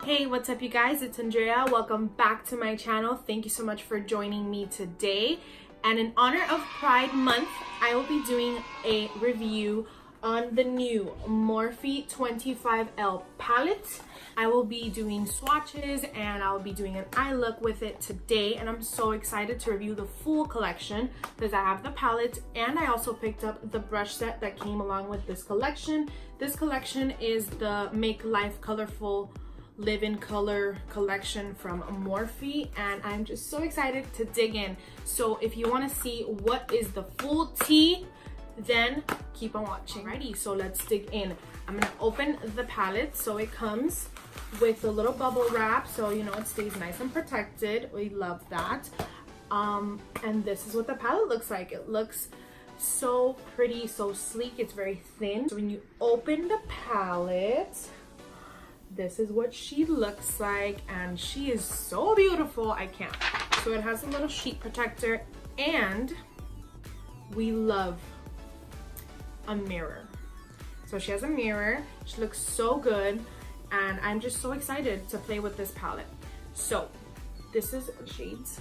Hey, what's up you guys? It's Andrea. Welcome back to my channel. Thank you so much for joining me today. And in honor of Pride Month, I will be doing a review on the new MORPHE 25L palette. I will be doing swatches and I'll be doing an eye look with it today, and I'm so excited to review the full collection because I have the palette and I also picked up the brush set that came along with this collection. This collection is the Make Life Colorful Live in Color collection from MORPHE, and I'm just so excited to dig in. So if you want to see what is the full tea, then keep on watching. Alrighty, so let's dig in. I'm gonna open the palette. So it comes with a little bubble wrap, so you know it stays nice and protected. We love that. And this is what the palette looks like. It looks so pretty, so sleek. It's very thin. So when you open the palette, this is what she looks like, and she is so beautiful. I can't. So it has a little sheet protector, and we love a mirror. So she has a mirror. She looks so good, and I'm just so excited to play with this palette. So this is shades.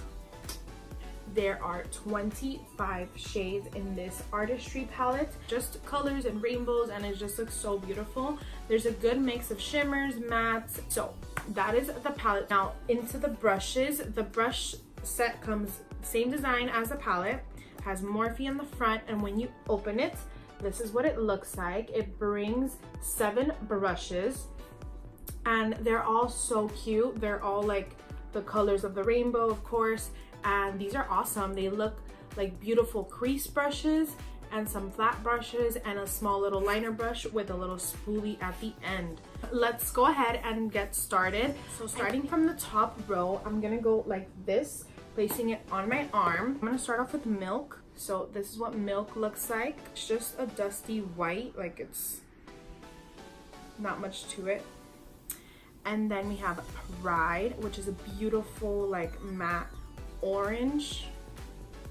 There are 25 shades in this artistry palette, just colors and rainbows, and it just looks so beautiful. There's a good mix of shimmers, mattes. So that is the palette. Now into the brushes. The brush set comes same design as the palette, has MORPHE in the front, and when you open it, this is what it looks like. It brings 7 brushes, and they're all so cute. They're all like the colors of the rainbow, of course, and these are awesome. They look like beautiful crease brushes and some flat brushes and a small little liner brush with a little spoolie at the end. Let's go ahead and get started. So starting from the top row, I'm gonna go like this, placing it on my arm. I'm gonna start off with Milk. So this is what Milk looks like. It's just a dusty white, like it's not much to it. And then we have Pride, which is a beautiful like matte orange.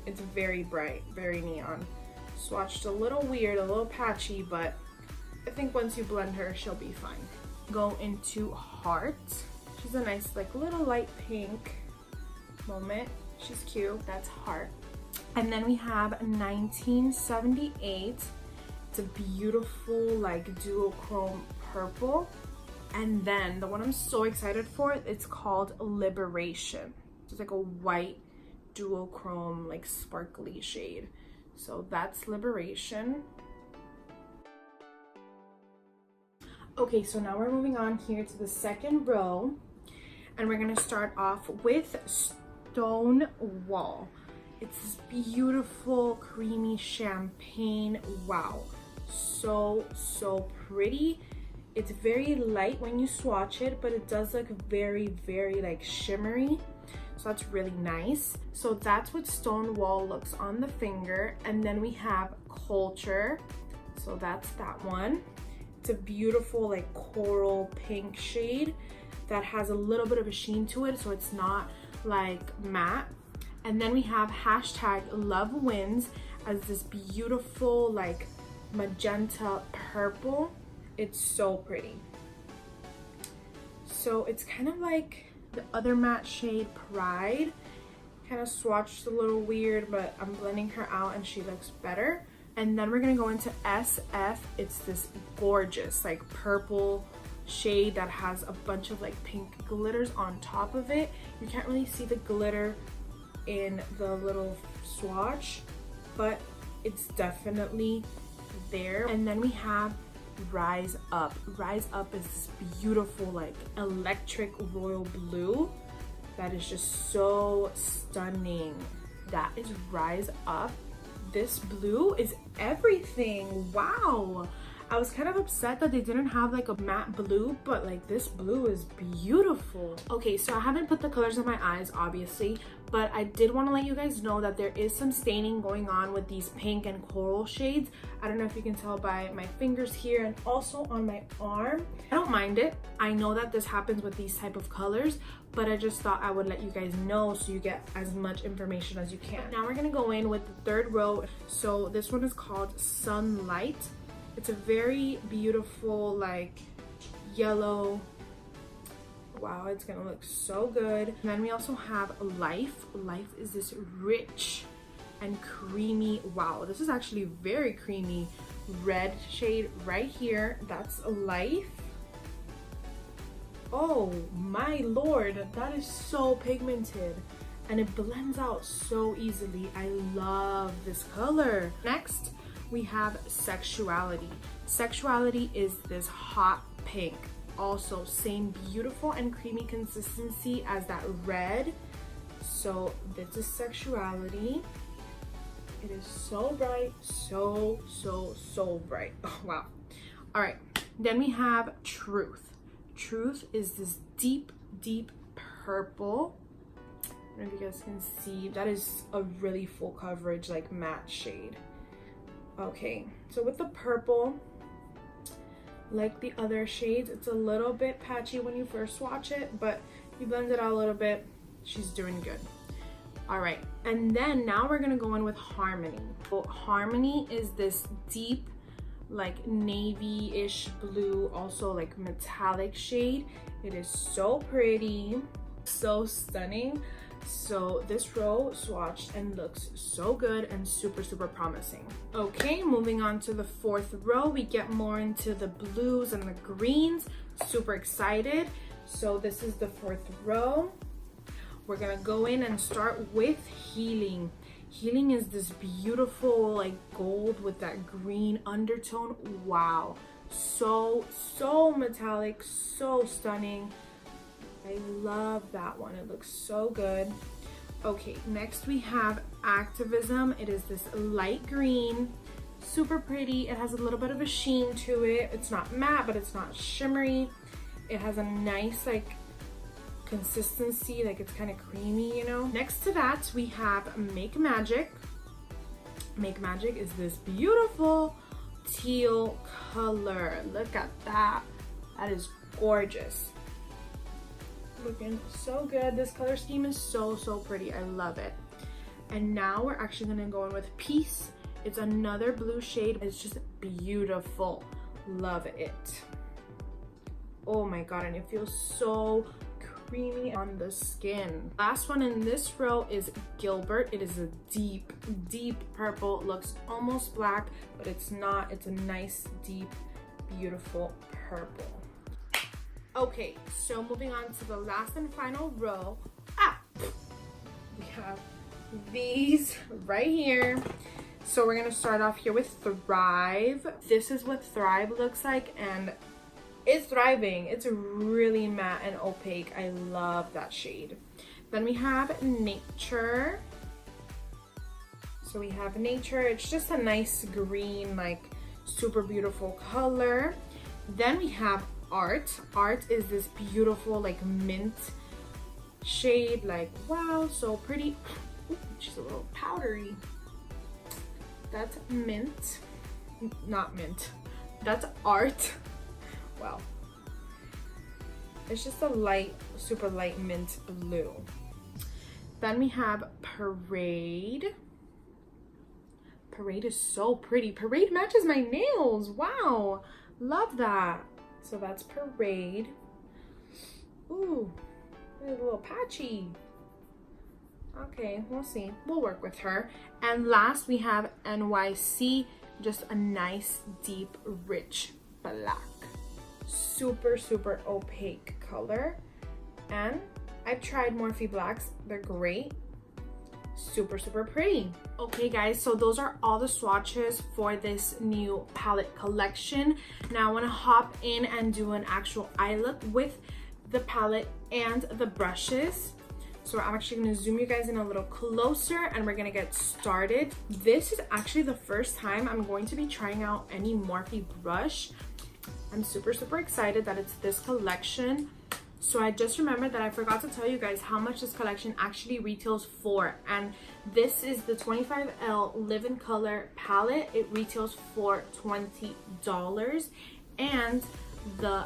It's very bright, very neon. Swatched a little weird, a little patchy, but I think once you blend her, she'll be fine. Go into Heart. She's a nice like little light pink moment. She's cute. That's Heart. And then we have 1978. It's a beautiful like duochrome purple. And then the one I'm so excited for, it's called Liberation. It's like a white duochrome like sparkly shade. So that's Liberation. Okay, so now we're moving on here to the second row, and we're gonna start off with Stonewall. It's this beautiful creamy champagne. Wow, so pretty. It's very light when you swatch it, but it does look very like shimmery, so that's really nice. So that's what Stonewall looks on the finger. And then we have Culture, so that's that one. It's a beautiful like coral pink shade that has a little bit of a sheen to it, so it's not like matte. And then we have #Love Wins as this beautiful like magenta purple. It's so pretty. So it's kind of like the other matte shade, Pride. Kind of swatched a little weird, but I'm blending her out and she looks better. And then we're gonna go into SF. It's this gorgeous like purple shade that has a bunch of like pink glitters on top of it. You can't really see the glitter in the little swatch, but it's definitely there. And then we have Rise Up. Rise Up is this beautiful like electric royal blue that is just so stunning. That is Rise Up. This blue is everything. Wow, I was kind of upset that they didn't have like a matte blue, but like this blue is beautiful. Okay, so I haven't put the colors on my eyes obviously, but I did want to let you guys know that there is some staining going on with these pink and coral shades. I don't know if you can tell by my fingers here and also on my arm. I don't mind it. I know that this happens with these type of colors, but I just thought I would let you guys know so you get as much information as you can. Now we're gonna go in with the third row. So this one is called Sunlight. It's a very beautiful like yellow, wow, it's gonna look so good. And then we also have Life. Life is this rich and creamy, wow, this is actually very creamy red shade right here. That's Life. Oh my lord, that is so pigmented and it blends out so easily. I love this color. Next we have Sexuality. Sexuality is this hot pink, also same beautiful and creamy consistency as that red. So this is Sexuality. It is so bright, so bright. Oh wow. All right, then we have Truth. Truth is this deep purple. I don't know if you guys can see, that is a really full coverage like matte shade. Okay, so with the purple, like the other shades, it's a little bit patchy when you first swatch it, but you blend it out a little bit, she's doing good. All right, and then now we're gonna go in with Harmony. So Harmony is this deep like navy-ish blue, also like metallic shade. It is so pretty, so stunning. So this row swatched and looks so good and super promising. Okay, moving on to the fourth row, we get more into the blues and the greens. Super excited. So this is the fourth row. We're gonna go in and start with Healing. Healing is this beautiful like gold with that green undertone. Wow, so metallic, so stunning. I love that one, it looks so good. Okay, next we have Activism. It is this light green, super pretty. It has a little bit of a sheen to it. It's not matte, but it's not shimmery. It has a nice like consistency, like it's kind of creamy, you know. Next to that we have Make Magic. Make Magic is this beautiful teal color. Look at that, that is gorgeous, looking so good. This color scheme is so pretty, I love it. And now we're actually gonna go in with Peace. It's another blue shade, it's just beautiful, love it. Oh my god, and it feels so creamy on the skin. Last one in this row is Gilbert. It is a deep purple. It looks almost black, but it's not. It's a nice deep beautiful purple. Okay, so moving on to the last and final row. We have these right here. So we're gonna start off here with Thrive. This is what Thrive looks like, and it's thriving. It's really matte and opaque. I love that shade. Then we have Nature. So we have Nature. It's just a nice green, like super beautiful color. Then we have Art. Art is this beautiful like mint shade, like wow, so pretty. Ooh, she's a little powdery. That's Mint. Not Mint. That's Art. Wow. It's just a light, super light mint blue. Then we have Parade. Parade is so pretty. Parade matches my nails. Wow. Love that. So that's Parade. Ooh, it's a little patchy. Okay, we'll see. We'll work with her. And last we have NYC. Just a nice, deep, rich black. Super opaque color. And I've tried Morphe blacks, they're great, super pretty. Okay guys, so those are all the swatches for this new palette collection. Now I want to hop in and do an actual eye look with the palette and the brushes. So I'm actually going to zoom you guys in a little closer and we're going to get started. This is actually the first time I'm going to be trying out any Morphe brush. I'm super excited that it's this collection. So I just remembered that I forgot to tell you guys how much this collection actually retails for. And this is the 25L Live in Color palette. It retails for $20. And the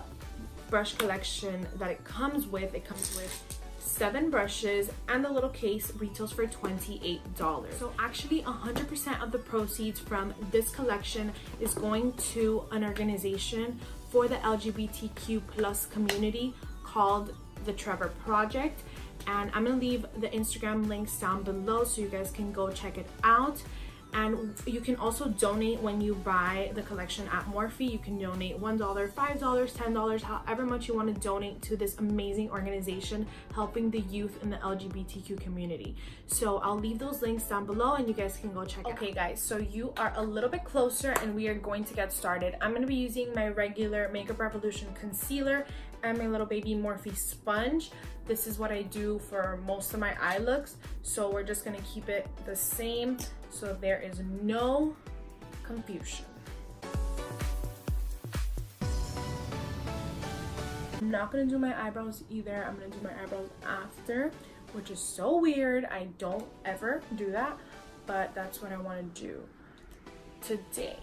brush collection that it comes with 7 brushes, and the little case retails for $28. So actually 100% of the proceeds from this collection is going to an organization for the LGBTQ+ community called the Trevor Project, and I'm gonna leave the Instagram links down below so you guys can go check it out. And you can also donate when you buy the collection at Morphe. You can donate $1, $5, $10, however much you want to donate to this amazing organization helping the youth in the LGBTQ community. So I'll leave those links down below and you guys can go check it out. Okay guys, so you are a little bit closer and we are going to get started. I'm going to be using my regular Makeup Revolution concealer and my little baby Morphe sponge. This is what I do for most of my eye looks, so we're just gonna keep it the same so there is no confusion. I'm not gonna do my eyebrows either. I'm gonna do my eyebrows after, which is so weird. I don't ever do that, but that's what I want to do today.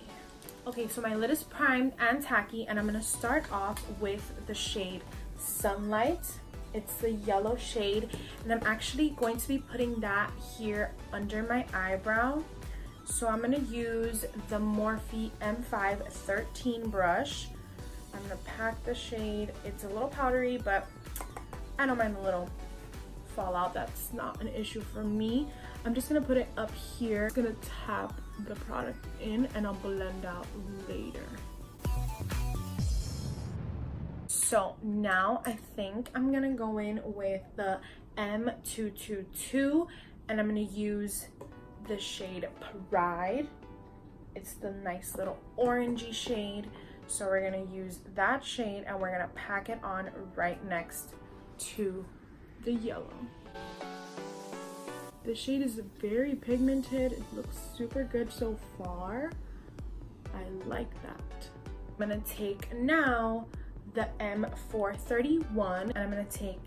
Okay, so my lid is primed and tacky, and I'm gonna start off with the shade Sunlight. It's the yellow shade, and I'm actually going to be putting that here under my eyebrow. So I'm gonna use the Morphe M5 13 brush. I'm gonna pack the shade. It's a little powdery, but I don't mind a little fallout. That's not an issue for me. I'm just gonna put it up here. I'm gonna tap the product in and I'll blend out later. So now I think I'm gonna go in with the M222 and I'm gonna use the shade Pride. It's the nice little orangey shade. So we're gonna use that shade and we're gonna pack it on right next to the yellow. The shade is very pigmented. It looks super good so far. I like that. I'm gonna take now the M431 and I'm gonna take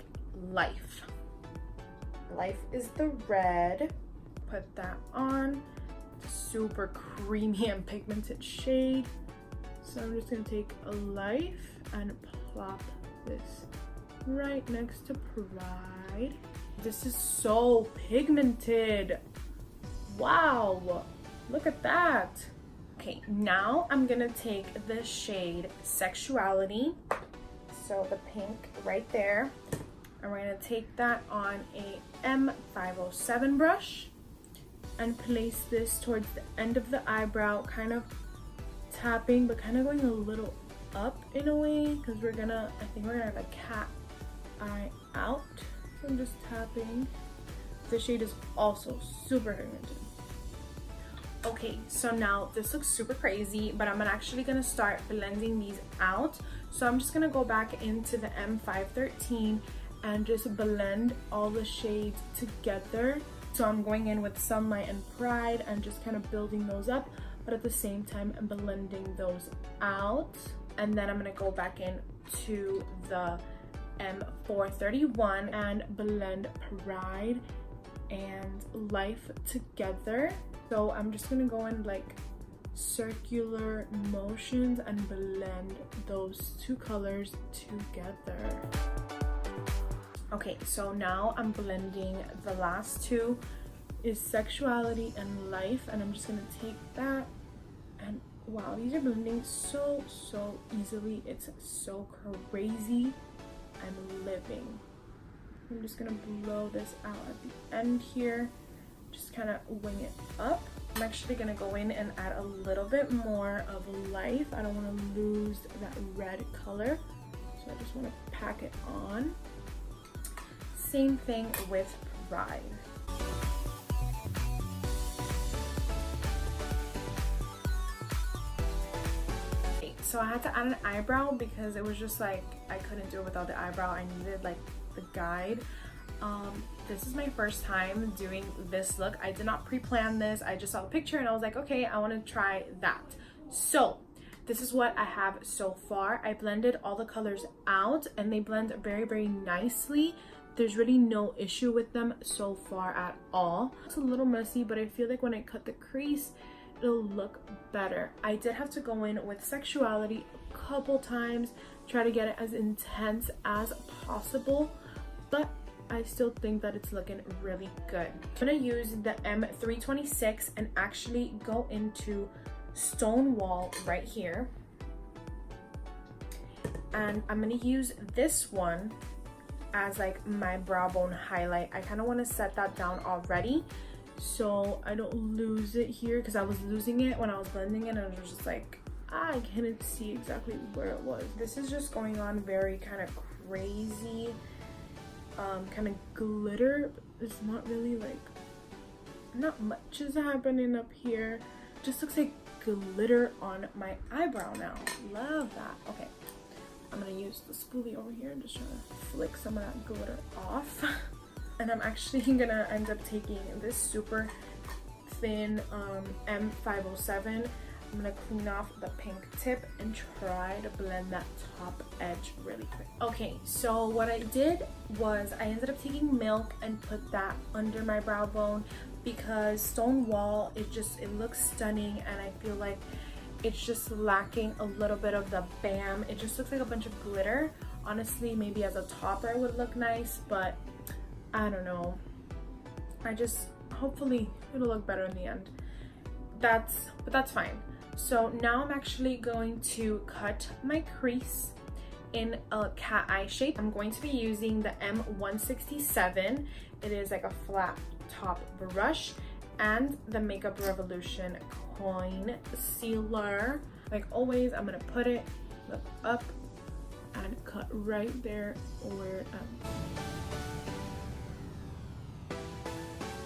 Life. Life is the red. Put that on. It's a super creamy and pigmented shade. So I'm just gonna take a Life and plop this right next to Pride. This is so pigmented. Wow, look at that. Okay, now I'm gonna take the shade Sexuality, so the pink right there, and we're gonna take that on a M507 brush and place this towards the end of the eyebrow, kind of tapping, but kind of going a little up in a way, because I think we're gonna have a cat eye out. So I'm just tapping. The shade is also super pigmented. Okay, so now this looks super crazy, but I'm actually gonna start blending these out. So I'm just gonna go back into the M513 and just blend all the shades together. So I'm going in with Sunlight and Pride and just kind of building those up, but at the same time I'm blending those out. And then I'm gonna go back in to the M431 and blend Pride and Life together. So I'm just gonna go in like circular motions and blend those two colors together. Okay, so now I'm blending the last two, is Sexuality and Life, and I'm just gonna take that and wow, these are blending so easily. It's so crazy. I'm living. I'm just gonna blow this out at the end here, just kind of wing it up. I'm actually gonna go in and add a little bit more of Life. I don't want to lose that red color, so I just want to pack it on. Same thing with Pride. Okay, so I had to add an eyebrow because it was just like I couldn't do it without the eyebrow. I needed like the guide. This is my first time doing this look. I did not pre-plan this. I just saw the picture and I was like, okay, I want to try that. So this is what I have so far. I blended all the colors out and they blend very nicely. There's really no issue with them so far at all. It's a little messy, but I feel like when I cut the crease, it'll look better. I did have to go in with Sexuality a couple times, try to get it as intense as possible, but I still think that it's looking really good. I'm gonna use the M326 and actually go into Stonewall right here. And I'm gonna use this one as like my brow bone highlight. I kind of want to set that down already so I don't lose it here, because I was losing it when I was blending it and I was just like, I couldn't see exactly where it was. This is just going on very kind of crazy, kind of glitter. It's not really like, not much is happening up here. Just looks like glitter on my eyebrow now. Love that. Okay, I'm gonna use the spoolie over here and just try to flick some of that glitter off. And I'm actually gonna end up taking this super thin M507. I'm gonna clean off the pink tip and try to blend that top edge really quick. Okay, so what I did was I ended up taking milk and put that under my brow bone, because stone wall, it looks stunning, and I feel like it's just lacking a little bit of the bam. It just looks like a bunch of glitter. Honestly, maybe as a topper it would look nice, but I don't know. Hopefully it'll look better in the end. But that's fine. So now I'm actually going to cut my crease in a cat eye shape. I'm going to be using the M167. It is like a flat top brush, and the Makeup Revolution coin sealer. Like always, I'm gonna put it up and cut right there where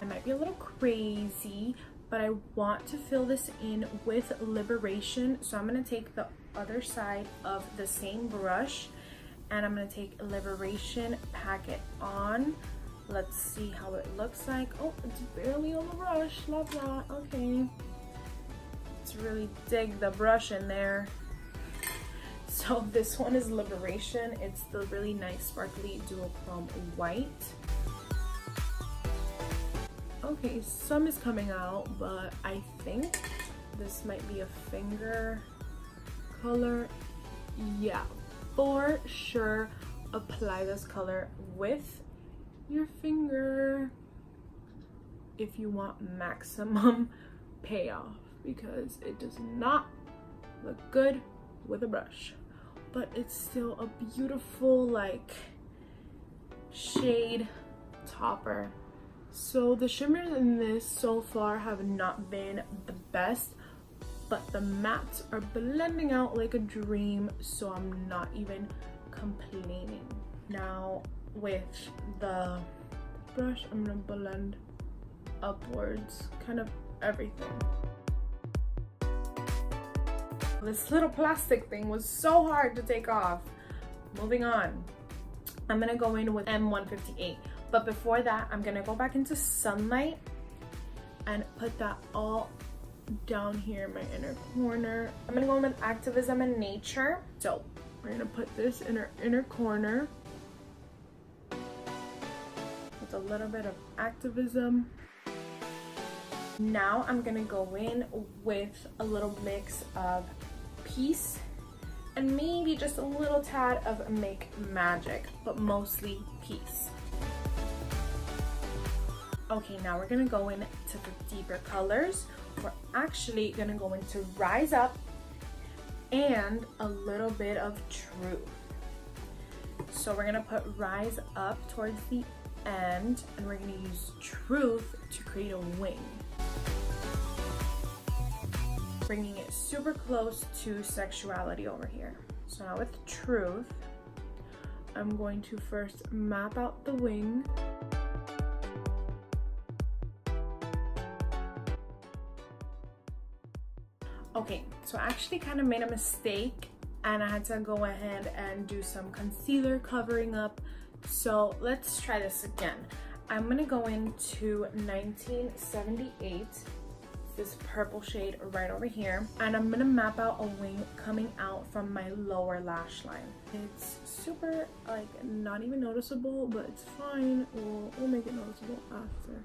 I might be a little crazy, but I want to fill this in with Liberation. So I'm gonna take the other side of the same brush and I'm gonna take Liberation, pack it on. Let's see how it looks like. Oh, it's barely on the brush. Love that. Okay. Let's really dig the brush in there. So this one is Liberation. It's the really nice sparkly duochrome white. Okay, some is coming out, but I think this might be a finger color. Yeah, for sure apply this color with your finger if you want maximum payoff, because it does not look good with a brush, but it's still a beautiful like shade topper. So the shimmers in this so far have not been the best, but the mattes are blending out like a dream, so I'm not even complaining. Now with the brush, I'm gonna blend upwards, kind of everything. This little plastic thing was so hard to take off. Moving on, I'm gonna go in with M158. But before that, I'm gonna go back into Sunlight and put that all down here in my inner corner. I'm gonna go in with Activism and Nature. So we're gonna put this in our inner corner with a little bit of Activism. Now I'm gonna go in with a little mix of Peace and maybe just a little tad of Make Magic, but mostly Peace. Okay, now we're gonna go into the deeper colors. We're actually gonna go into Rise Up and a little bit of Truth. So we're gonna put Rise Up towards the end, and we're gonna use Truth to create a wing. Bringing it super close to Sexuality over here. So now with Truth, I'm going to first map out the wing. Okay, so I actually kind of made a mistake and I had to go ahead and do some concealer covering up. So let's try this again. I'm gonna go into 1978, this purple shade right over here, and I'm gonna map out a wing coming out from my lower lash line. It's super like not even noticeable, but it's fine. We'll make it noticeable after.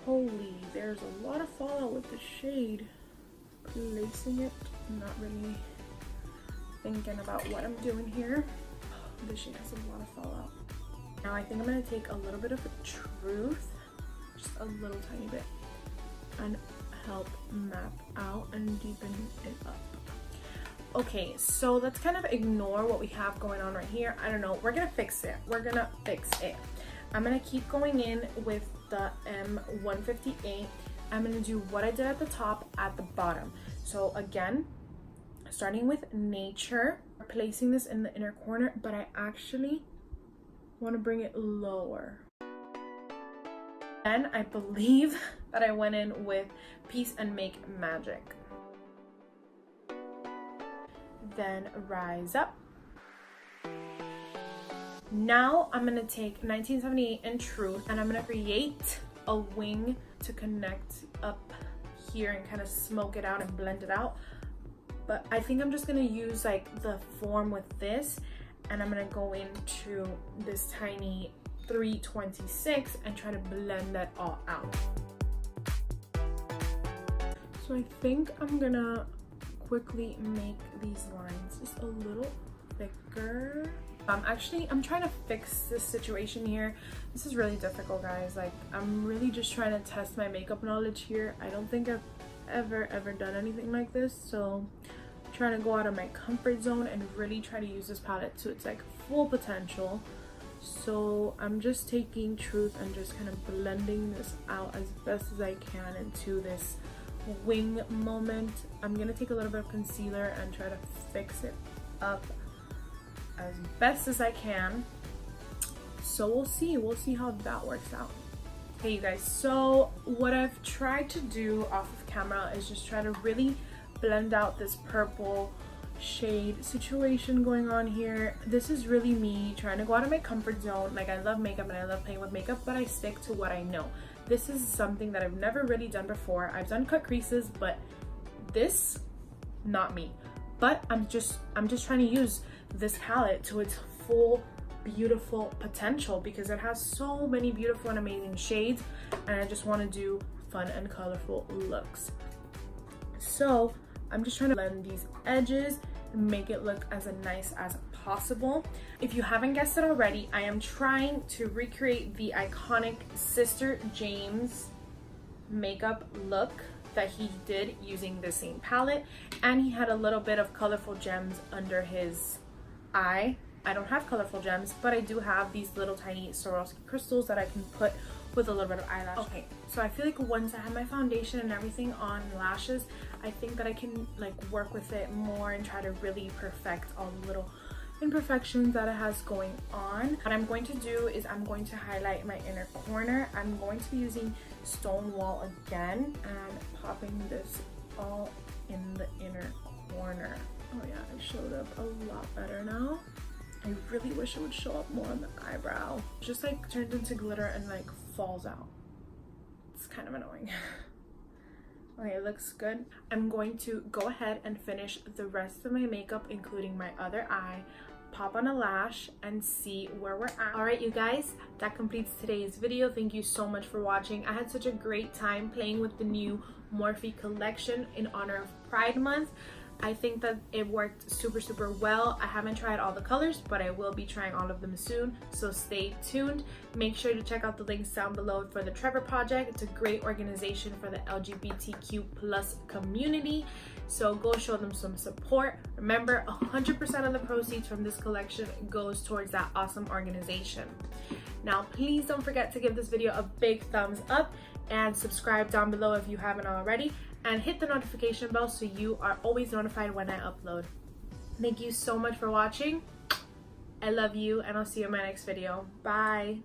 Holy, there's a lot of fallout with the shade. Placing it, not really thinking about what I'm doing here. This shade has a lot of fallout. Now I think I'm gonna take a little bit of Truth, just a little tiny bit, and help map out and deepen it up. Okay, so let's kind of ignore what we have going on right here. I don't know, we're gonna fix it. I'm gonna keep going in with the M158. I'm gonna do what I did at the top at the bottom. So again, starting with Nature, placing this in the inner corner, but I actually want to bring it lower. Then I believe that I went in with Peace and Make Magic. Then Rise Up. Now I'm gonna take 1978 and Truth, and I'm gonna create a wing to connect up here and kind of smoke it out and blend it out. But I think I'm just gonna use like the form with this, and I'm gonna go into this tiny 326 and try to blend that all out. So I think I'm gonna quickly make these lines just a little thicker. I'm trying to fix this situation here. This is really difficult, guys. Like, I'm really just trying to test my makeup knowledge here. I don't think I've ever done anything like this, so I'm trying to go out of my comfort zone and really try to use this palette to its like full potential. So I'm just taking Truth and just kind of blending this out as best as I can into this wing moment. I'm gonna take a little bit of concealer and try to fix it up as best as I can. So we'll see how that works out. Hey you guys, so what I've tried to do off of camera is just try to really blend out this purple shade situation going on here. This is really me trying to go out of my comfort zone. Like, I love makeup and I love playing with makeup, but I stick to what I know. This is something that I've never really done before. I've done cut creases, but this, not me. But I'm just trying to use this palette to its full beautiful potential because it has so many beautiful and amazing shades, and I just want to do fun and colorful looks. So I'm just trying to blend these edges and make it look as nice as possible. If you haven't guessed it already, I am trying to recreate the iconic Sister James makeup look that he did using the same palette, and he had a little bit of colorful gems under his eye. I don't have colorful gems, but I do have these little tiny Swarovski crystals that I can put with a little bit of eyelash. Okay, so I feel like once I have my foundation and everything on lashes, I think that I can like work with it more and try to really perfect all the little imperfections that it has going on. What I'm going to do is I'm going to highlight my inner corner. I'm going to be using Stonewall again and popping this all in the inner corner. Oh yeah, it showed up a lot better now. I really wish it would show up more on the eyebrow. Just like turned into glitter and like falls out. It's kind of annoying. Okay, it looks good. I'm going to go ahead and finish the rest of my makeup, including my other eye, pop on a lash, and see where we're at. All right, you guys, that completes today's video. Thank you so much for watching. I had such a great time playing with the new Morphe collection in honor of Pride Month. I think that it worked super well. I haven't tried all the colors, but I will be trying all of them soon, so stay tuned. Make sure to check out the links down below for the Trevor Project. It's a great organization for the LGBTQ+ community, so go show them some support. Remember, 100% of the proceeds from this collection goes towards that awesome organization. Now, please don't forget to give this video a big thumbs up and subscribe down below if you haven't already, and hit the notification bell so you are always notified when I upload. Thank you so much for watching. I love you, and I'll see you in my next video. Bye.